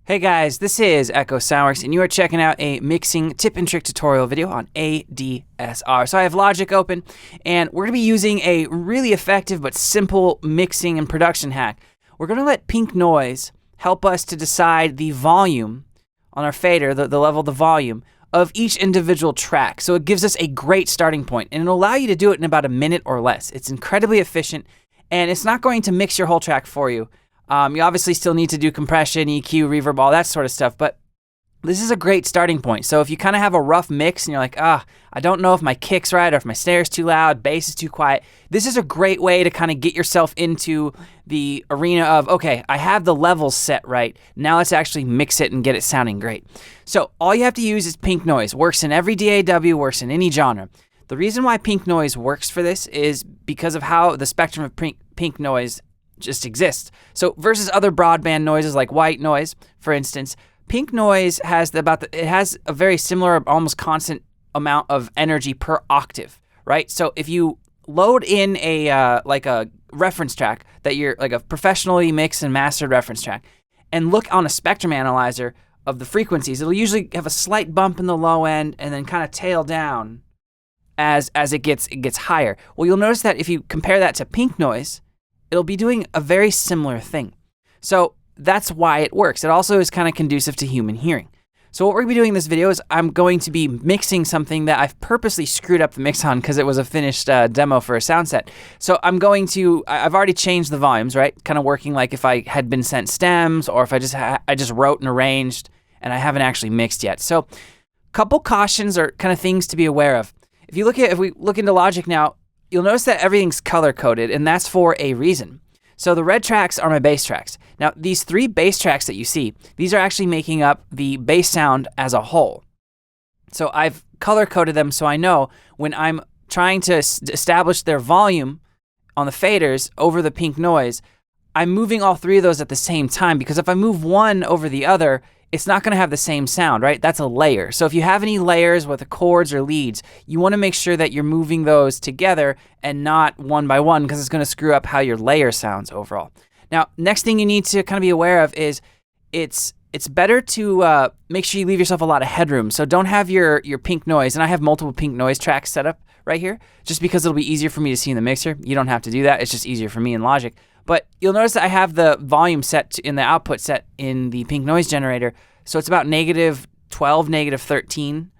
Hey guys, this is Echo Soundworks, and you are checking out a mixing tip and trick tutorial video on ADSR. So I have Logic open, and we're going to be using a really effective but simple mixing and production hack. We're going to let pink noise help us to decide the volume on our fader, the level of the volume, of each individual track. So it gives us a great starting point, and it'll allow you to do it in about a minute or less. It's incredibly efficient, and it's not going to mix your whole track for you. You obviously still need to do compression, EQ, reverb, all that sort of stuff, but this is a great starting point. So if you kind of have a rough mix and you're like, I don't know if my kick's right or if my snare's too loud, bass is too quiet, this is a great way to kind of get yourself into the arena of, okay, I have the levels set right, now let's actually mix it and get it sounding great. So all you have to use is pink noise. Works in every DAW, works in any genre. The reason why pink noise works for this is because of how the spectrum of pink noise just exists. So versus other broadband noises like white noise, for instance, pink noise has it has a very similar, almost constant amount of energy per octave, right? So if you load in a like a reference track that you're like a professionally mixed and mastered reference track, and look on a spectrum analyzer of the frequencies, it'll usually have a slight bump in the low end and then kind of tail down as it gets higher. Well, you'll notice that if you compare that to pink noise, it'll be doing a very similar thing. So that's why it works. It also is kind of conducive to human hearing. So what we're going to be doing in this video is I'm going to be mixing something that I've purposely screwed up the mix on because it was a finished demo for a sound set. So I've already changed the volumes, right? Kind of working like if I had been sent stems or if I just wrote and arranged and I haven't actually mixed yet. So a couple cautions or kind of things to be aware of. If we look into Logic now, you'll notice that everything's color-coded, and that's for a reason. So the red tracks are my bass tracks. Now, these three bass tracks that you see, these are actually making up the bass sound as a whole. So I've color-coded them so I know when I'm trying to establish their volume on the faders over the pink noise, I'm moving all three of those at the same time, because if I move one over the other, it's not going to have the same sound, right? That's a layer. So if you have any layers with the chords or leads, you want to make sure that you're moving those together and not one by one, because it's going to screw up how your layer sounds overall. Now, next thing you need to kind of be aware of is it's better to make sure you leave yourself a lot of headroom. So don't have your pink noise, and I have multiple pink noise tracks set up right here, just because it'll be easier for me to see in the mixer. You don't have to do that. It's just easier for me in Logic. But you'll notice that I have the volume set in the output set in the pink noise generator, so it's about -12, -13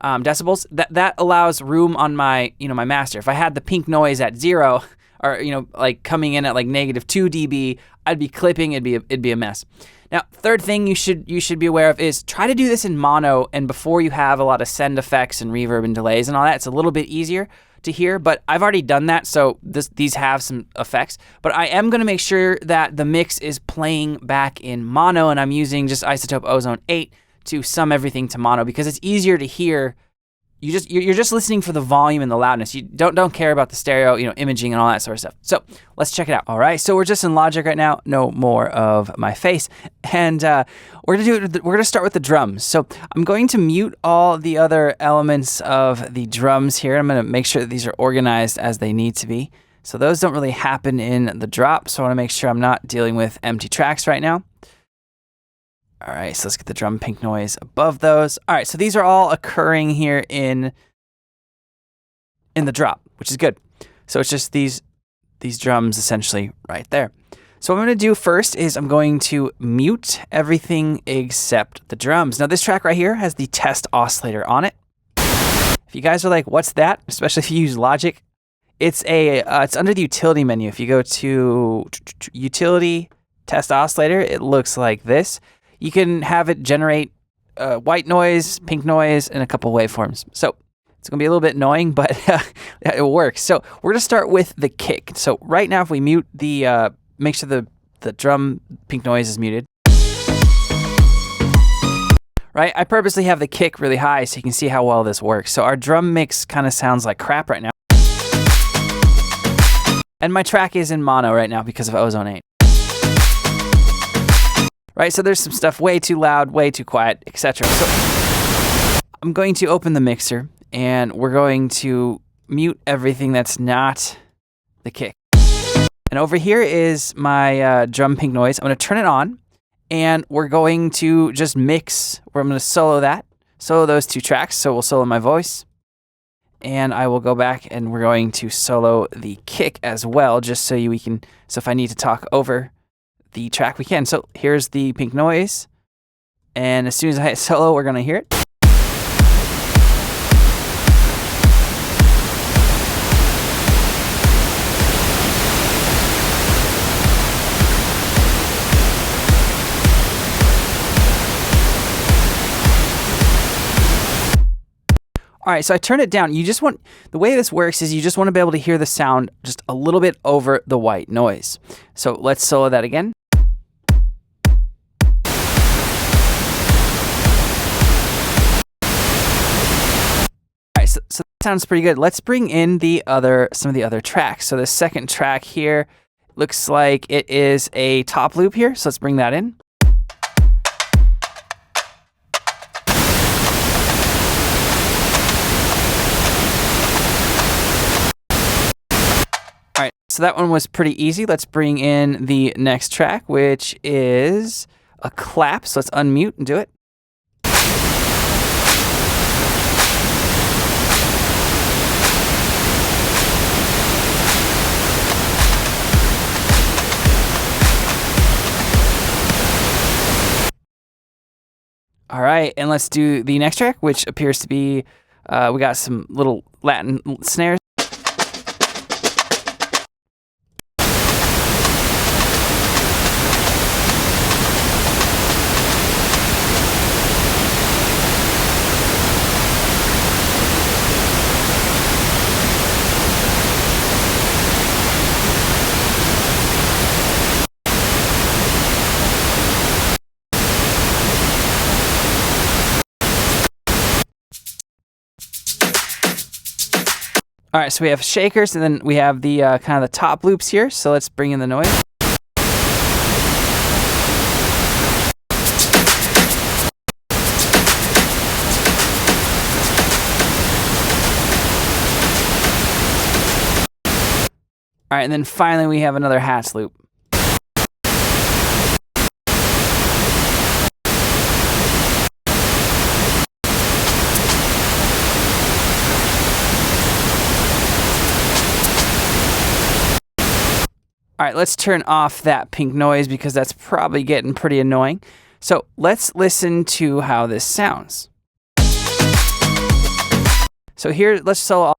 decibels. That allows room on my my master. If I had the pink noise at 0, or like coming in at like -2 dB, I'd be clipping. It'd be a mess. Now, third thing you should be aware of is try to do this in mono and before you have a lot of send effects and reverb and delays and all that. It's a little bit easier to hear, but I've already done that, so these have some effects. But I am going to make sure that the mix is playing back in mono, and I'm using just isotope ozone 8 to sum everything to mono because it's easier to hear. You're just listening for the volume and the loudness. You don't care about the stereo, imaging and all that sort of stuff. So let's check it out. All right, so we're just in Logic right now. No more of my face, and we're gonna start with the drums. So I'm going to mute all the other elements of the drums here. I'm gonna make sure that these are organized as they need to be. So those don't really happen in the drop. So I want to make sure I'm not dealing with empty tracks right now. All right, so let's get the drum pink noise above those. All right, so these are all occurring here in the drop, which is good. So it's just these drums essentially right there. So what I'm going to do first is I'm going to mute everything except the drums. Now this track right here has the test oscillator on it. If you guys are like, what's that? Especially if you use Logic, it's under the utility menu. If you go to utility test oscillator, it looks like this. You can have it generate white noise, pink noise, and a couple waveforms. So it's going to be a little bit annoying, but it works. So we're going to start with the kick. So right now, if we mute make sure the drum pink noise is muted. Right, I purposely have the kick really high so you can see how well this works. So our drum mix kind of sounds like crap right now. And my track is in mono right now because of ozone 8. Right, so there's some stuff way too loud, way too quiet, etc. So I'm going to open the mixer, and we're going to mute everything that's not the kick. And over here is my drum pink noise. I'm going to turn it on, and we're going to just mix. I'm going to solo those 2 tracks. So we'll solo my voice, and I will go back and we're going to solo the kick as well, just so we can. So if I need to talk over the track, we can. So here's the pink noise, and as soon as I hit solo, we're going to hear it. All right, so I turn it down. The way this works is you just want to be able to hear the sound just a little bit over the white noise. So let's solo that again. All right, so that sounds pretty good. Let's bring in some of the other tracks. So the second track here looks like it is a top loop here. So let's bring that in. All right, so that one was pretty easy. Let's bring in the next track, which is a clap. So let's unmute and do it. All right, and let's do the next track, which appears to be, we got some little Latin snares. All right, so we have shakers, and then we have the kind of the top loops here. So let's bring in the noise. All right, and then finally we have another hats loop. All right, let's turn off that pink noise because that's probably getting pretty annoying. So let's listen to how this sounds. So here, let's solo.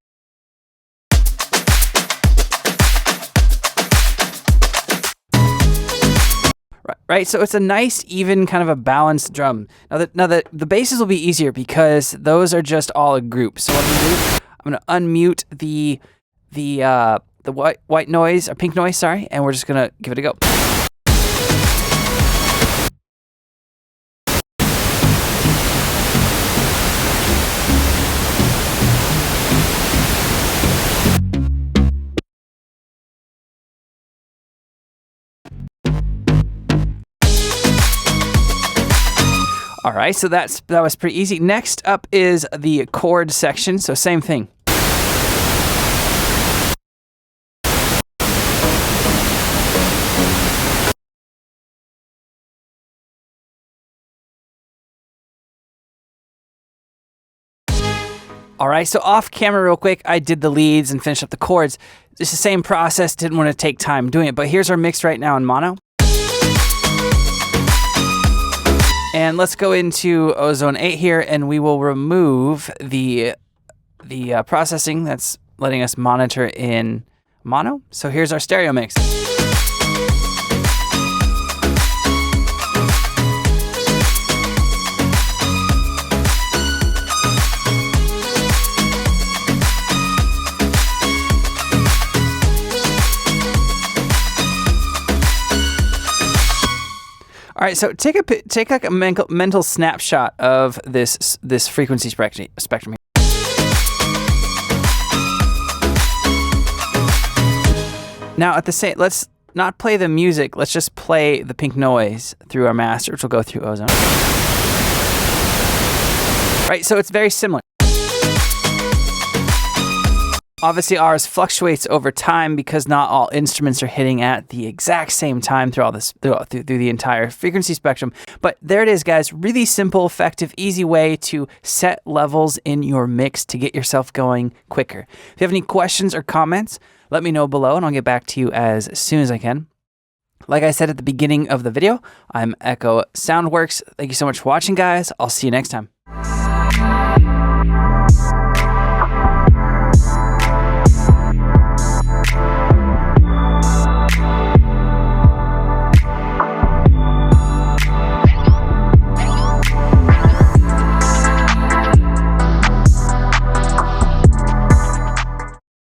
Right, so it's a nice, even kind of a balanced drum. Now the basses will be easier because those are just all a group. So what I'm gonna do, I'm gonna unmute the white noise, or pink noise, sorry, and we're just gonna give it a go. All right, so that was pretty easy. Next up is the chord section, so same thing. All right, so off camera real quick, I did the leads and finished up the chords. It's the same process, didn't want to take time doing it, but here's our mix right now in mono. And let's go into Ozone 8 here, and we will remove the processing that's letting us monitor in mono. So here's our stereo mix. All right, so take like a mental snapshot of this frequency spectrum here. Now at the same, let's not play the music. Let's just play the pink noise through our master, which will go through Ozone. Right, so it's very similar. Obviously, ours fluctuates over time because not all instruments are hitting at the exact same time through the entire frequency spectrum. But there it is, guys. Really simple, effective, easy way to set levels in your mix to get yourself going quicker. If you have any questions or comments, let me know below and I'll get back to you as soon as I can. Like I said at the beginning of the video, I'm Echo Soundworks. Thank you so much for watching, guys. I'll see you next time.